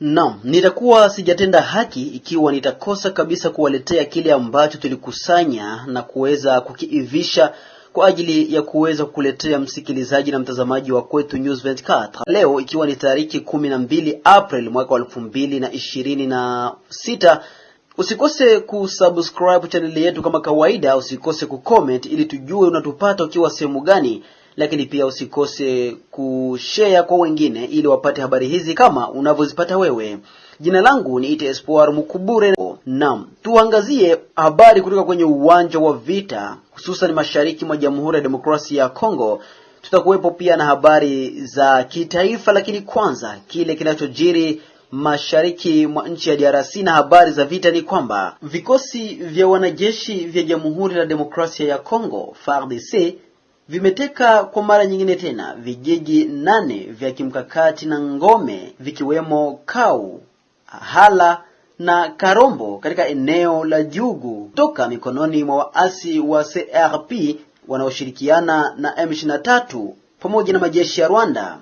Naam, nitakuwa sijatenda haki ikiwa nitakosa kabisa kuwaletea kile ambacho tulikusanya na kuweza kukiivisha kwa ajili ya kuweza kukuletea msikilizaji na mtazamaji wa Kwetu News 24. Leo ikiwa ni tariki 12 April mwaka wa 2026. Usikose kusubscribe channel yetu kama kawaida, usikose kucomment ili tujue unatupata ukiwa sehemu gani, lakini pia usikose kushare kwa wengine ili wapate habari hizi kama unavyozipata wewe. Jina langu ni Espoir Mukubure. Naam, tuangazie habari kutoka kwenye uwanja wa vita, hususan mashariki mwa Jamhuri ya Demokrasia ya Kongo. Tutakuwepo pia na habari za kitaifa, lakini kwanza kile kinachojiri mashariki mwa nchi ya DRC na habari za vita ni kwamba vikosi vya wanajeshi vya Jamhuri ya Demokrasia ya Kongo FARDC vimeteka kwa mara nyingine tena vijiji 8 vya kimkakati na ngome vikiwemo Kau, Hala na Karombo katika eneo la Jugu toka mikononi mwa waasi wa CRP wanaoshirikiana na M23 pamoja na majeshi ya Rwanda.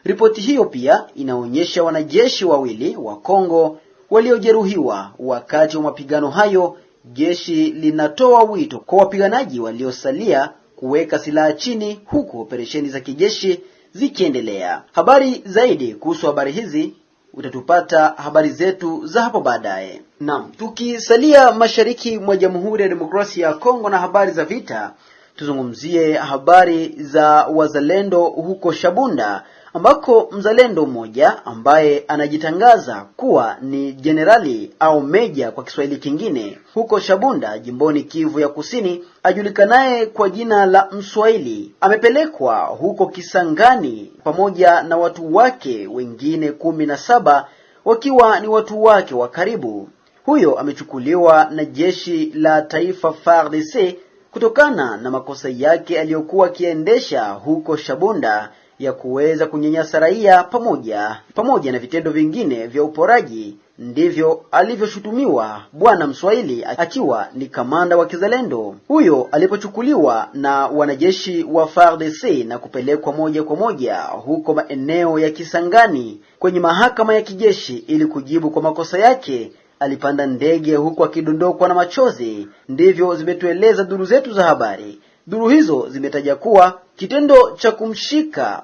Ripoti hiyo pia inaonyesha wanajeshi wawili wa Kongo waliojeruhiwa wakati wa mapigano hayo. Jeshi linatoa wito kwa wapiganaji waliosalia kuweka silaha chini huku operesheni za kijeshi zikiendelea. Habari zaidi kuhusu habari hizi utatupata habari zetu za hapo baadaye. Naam, tukisalia mashariki mwa Jamhuri ya Demokrasia ya Kongo na habari za vita, tuzungumzie habari za wazalendo huko Shabunda, ambako mzalendo mmoja ambaye anajitangaza kuwa ni generali au meja kwa Kiswahili kingine huko Shabunda jimboni Kivu ya Kusini, ajulikanaye kwa jina la Mswahili, amepelekwa huko Kisangani pamoja na watu wake wengine 17 wakiwa ni watu wake wa karibu. Huyo amechukuliwa na jeshi la taifa FARDC kutokana na makosa yake aliyokuwa akiendesha huko Shabunda ya kuweza kunyanyasa raia pamoja na vitendo vingine vya uporaji. Ndivyo alivyoshutumiwa bwana Mswahili akiwa ni kamanda wa kizalendo. Huyo alipochukuliwa na wanajeshi wa FARDC na kupelekwa moja kwa moja huko maeneo ya Kisangani kwenye mahakama ya kijeshi ili kujibu kwa makosa yake, alipanda ndege huko akidondokwa na machozi. Ndivyo zimetueleza duru zetu za habari. Duru hizo zimetaja kuwa kitendo cha kumshika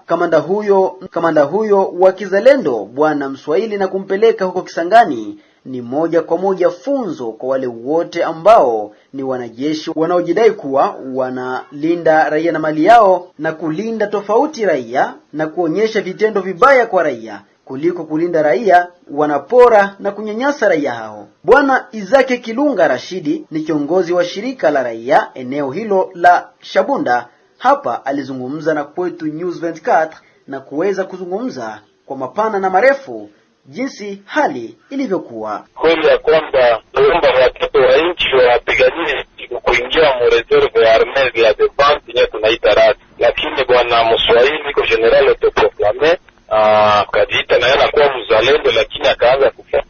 kamanda huyo wa kizalendo bwana Mswahili na kumpeleka huko Kisangani ni moja kwa moja funzo kwa wale wote ambao ni wanajeshi wanaojidai kuwa wanalinda raia na mali yao na kulinda tofauti raia na kuonyesha vitendo vibaya kwa raia. Kuliko kulinda raia, wanapora na kunyanyasa raia hao. Bwana Izake Kilunga Rashidi ni kiongozi wa shirika la raia eneo hilo la Shabunda. Hapa alizungumza na Kwetu News 24 na kuweza kuzungumza kwa mapana na marefu jinsi hali ilivyokuwa. Kweli ya kwamba watoto wa nchi wapiganie kuingia mu reserve ya armée de la défense yenye tunaita RAD, lakini bwana Mswahili kwa general autoproclamé kajiita na yana kuwa mzalendo, lakini akaanza kufanya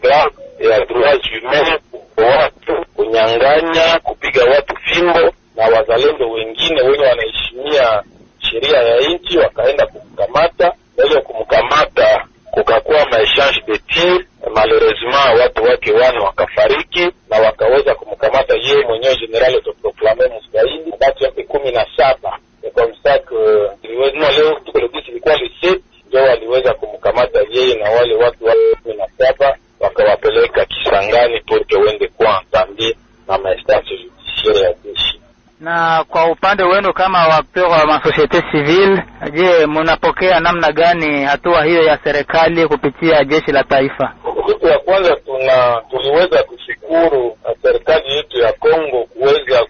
grave ya droits humains, watu kunyang'anya, kupiga watu fimbo, na wazalendo wengine wenye wanaheshimia sheria ya nchi wakaenda kumkamata. Ile kumkamata kukakuwa maechange de tir, malheureusement watu wake wana wakafariki, na wakaweza kumkamata yeye mwenyewe general autoproclamé Mswahili watu wake 17. Kwa msako iliweza leo tuko ilikuwa liset ndio waliweza kumkamata yeye na wale watu wa 17 wakawapeleka Kisangani porque wende kwa tambi na maestance judiciaire ya jeshi. Na kwa upande wenu kama wapeo wa societe civile, je, mnapokea namna gani hatua hiyo ya serikali kupitia jeshi la taifa? Kitu ya kwanza tuliweza kushukuru serikali yetu ya Kongo kuweza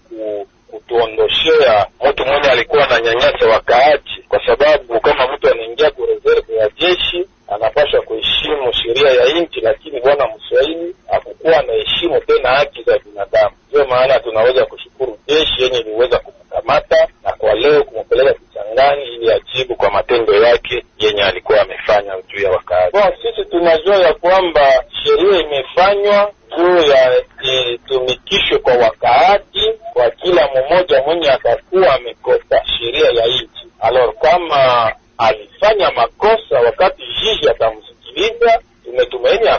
kutuondoshea mtu mmoja alikuwa na nyanyasa wakaaji, kwa sababu kama mtu anaingia kwa reserve ya jeshi anapaswa kuheshimu sheria ya nchi, lakini bwana Mswahili hakukuwa anaheshimu tena haki za binadamu. Ndio maana tunaweza kushukuru jeshi yenye iliweza kumkamata na kwa leo kumpeleka Kisangani ili ajibu kwa matendo yake yenye alikuwa amefanya juu ya wakaaji. Sisi tunajua ya kwamba sheria imefanywa juu ya itumikishwe kwa wakaaji, kwa kila mmoja mwenye atakuwa amekosa sheria ya nchi. Alors kama alifanya makosa, wakati jiji atamsikiliza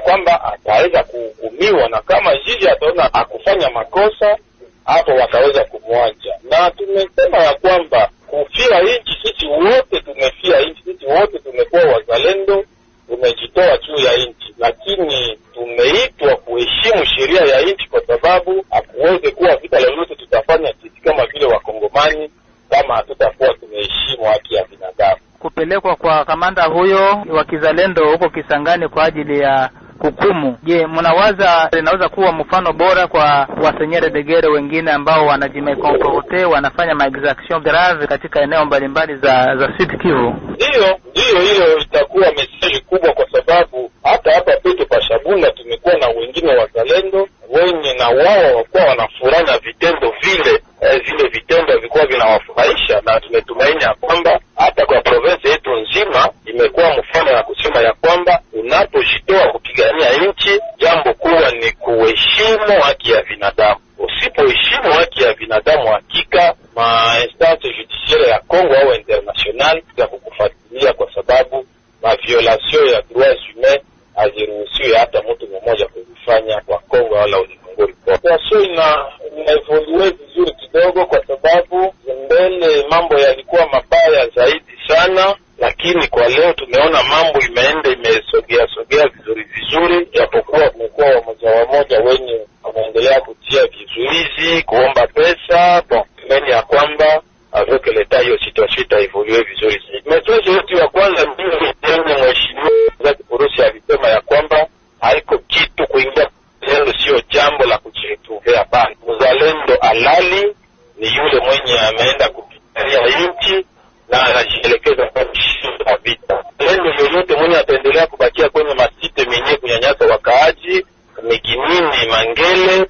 kwamba ataweza kuhukumiwa, na kama jiji ataona akufanya makosa, hapo wataweza kumwacha. Na tumesema ya kwamba kufia nchi, sisi wote tumefia nchi, sisi wote tumekuwa wazalendo, tumejitoa juu ya nchi, lakini tumeitwa kuheshimu sheria ya nchi, kwa sababu hakuweze kuwa vita lolote tutafanya sisi kama vile Wakongomani kama hatutakuwa tumeheshimu haki ya binadamu. Kupelekwa kwa kamanda huyo wa kizalendo huko Kisangani kwa ajili ya hukumu, je, mnawaza inaweza kuwa mfano bora kwa wasenyere degere wengine ambao wanajimekomporte, wanafanya maexaction grave katika eneo mbalimbali za Sud Kivu? Ndio, hiyo itakuwa message kubwa, kwa sababu hata hapa petu pa Shabunda tumekuwa na wengine wazalendo wenye na wao wakuwa wanafurana vitendo vile vitendo vilikuwa vinawafurahisha, na tumetumaini ya kwamba hata kwa province yetu nzima imekuwa mfano ya kusema ya kwamba unapojitoa kupigania nchi, jambo kubwa ni kuheshimu haki ya binadamu. Usipoheshimu haki ya binadamu, hakika instance judiciaire ya Kongo au international ya kukufuatilia, kwa sababu violation ya droits humains haziruhusiwi hata mtu mmoja kuzifanya kwa Kongo wala ulimwenguni. Kwa hiyo inaevolue vizuri kidogo, kwa sababu mbele mambo yalikuwa mabaya zaidi sana, lakini kwa leo tumeona mambo imesogea vizuri, japokuwa kumekuwa wamoja wenye wanaendelea kutia vizuizi, kuomba pesa. Tumaini ya kwamba avec l'etat hiyo situation itaevolue vizuri zaidi. Message yetu ya kwanza mimi mheshimiwa Urusi alisema ya kwamba haiko kitu kuingia kuzalendo, sio jambo la kujituvea bali. Mzalendo halali ni yule mwenye ameenda kupigania nchi na anajielekeza kwa shida vita. Mzalendo yoyote mwenye ataendelea kubakia kwenye masite menye kunyanyasa wakaaji, Miginini, Mangele,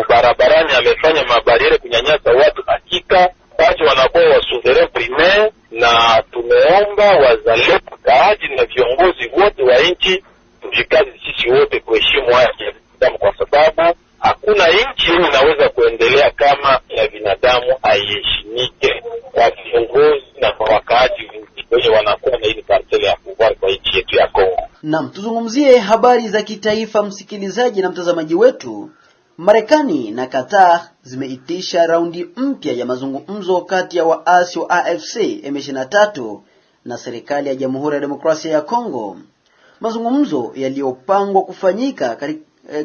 barabarani amefanya mabariere kunyanyasa watu, hakika basi wanakuwa wa souverain primaire, na tumeomba wazalendo, wakaaji na viongozi wote wa nchi tujikazi sisi wote kuheshimu haki ya binadamu, kwa sababu hakuna nchi yenye inaweza kuendelea kama ya binadamu haiheshimike kwa viongozi na kwa wakaaji wenye wanakuwa na hili parcelle ya pouvoir kwa nchi yetu ya Kongo. Naam, tuzungumzie habari za kitaifa, msikilizaji na mtazamaji wetu. Marekani na Qatar zimeitisha raundi mpya ya mazungumzo kati ya waasi wa AFC M23 na serikali ya Jamhuri ya Demokrasia ya Kongo. Mazungumzo yaliyopangwa kufanyika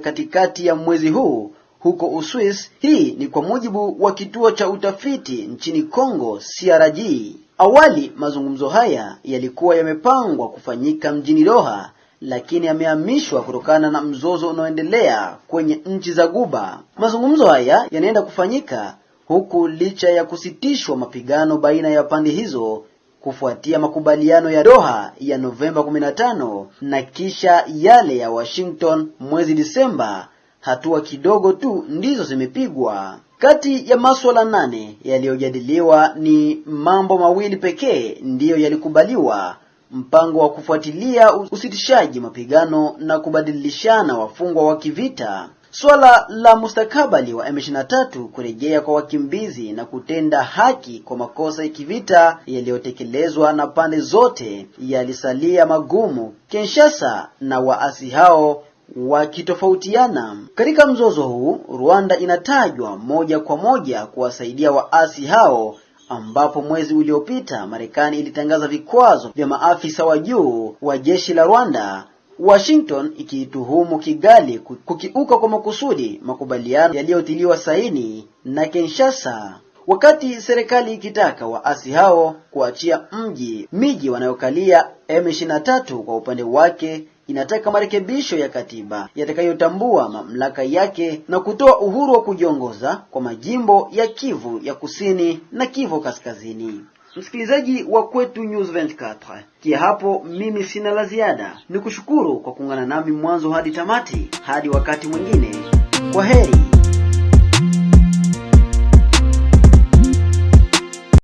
katikati ya mwezi huu huko Uswisi. Hii ni kwa mujibu wa kituo cha utafiti nchini Kongo CRG. Awali mazungumzo haya yalikuwa yamepangwa kufanyika mjini Doha, lakini yamehamishwa kutokana na mzozo unaoendelea kwenye nchi za Guba. Mazungumzo haya yanaenda kufanyika huku licha ya kusitishwa mapigano baina ya pande hizo kufuatia makubaliano ya Doha ya Novemba 15 na kisha yale ya Washington mwezi Disemba. Hatua kidogo tu ndizo zimepigwa. Kati ya masuala 8 yaliyojadiliwa ni mambo mawili pekee ndiyo yalikubaliwa: mpango wa kufuatilia usitishaji mapigano na kubadilishana wafungwa wa kivita, swala la mustakabali wa M23 kurejea kwa wakimbizi na kutenda haki kwa makosa ya kivita yaliyotekelezwa na pande zote yalisalia magumu, Kinshasa na waasi hao wakitofautiana. Katika mzozo huu, Rwanda inatajwa moja kwa moja kuwasaidia waasi hao, ambapo mwezi uliopita Marekani ilitangaza vikwazo vya maafisa wa juu wa jeshi la Rwanda, Washington ikiituhumu Kigali kukiuka kwa makusudi makubaliano yaliyotiliwa saini na Kinshasa, wakati serikali ikitaka waasi hao kuachia miji wanayokalia. M23 kwa upande wake inataka marekebisho ya katiba yatakayotambua mamlaka yake na kutoa uhuru wa kujiongoza kwa majimbo ya Kivu ya Kusini na Kivu Kaskazini. Msikilizaji wa Kwetu News 24, kia hapo mimi sina la ziada. Nikushukuru kwa kuungana nami mwanzo hadi tamati. Hadi wakati mwingine, kwa heri.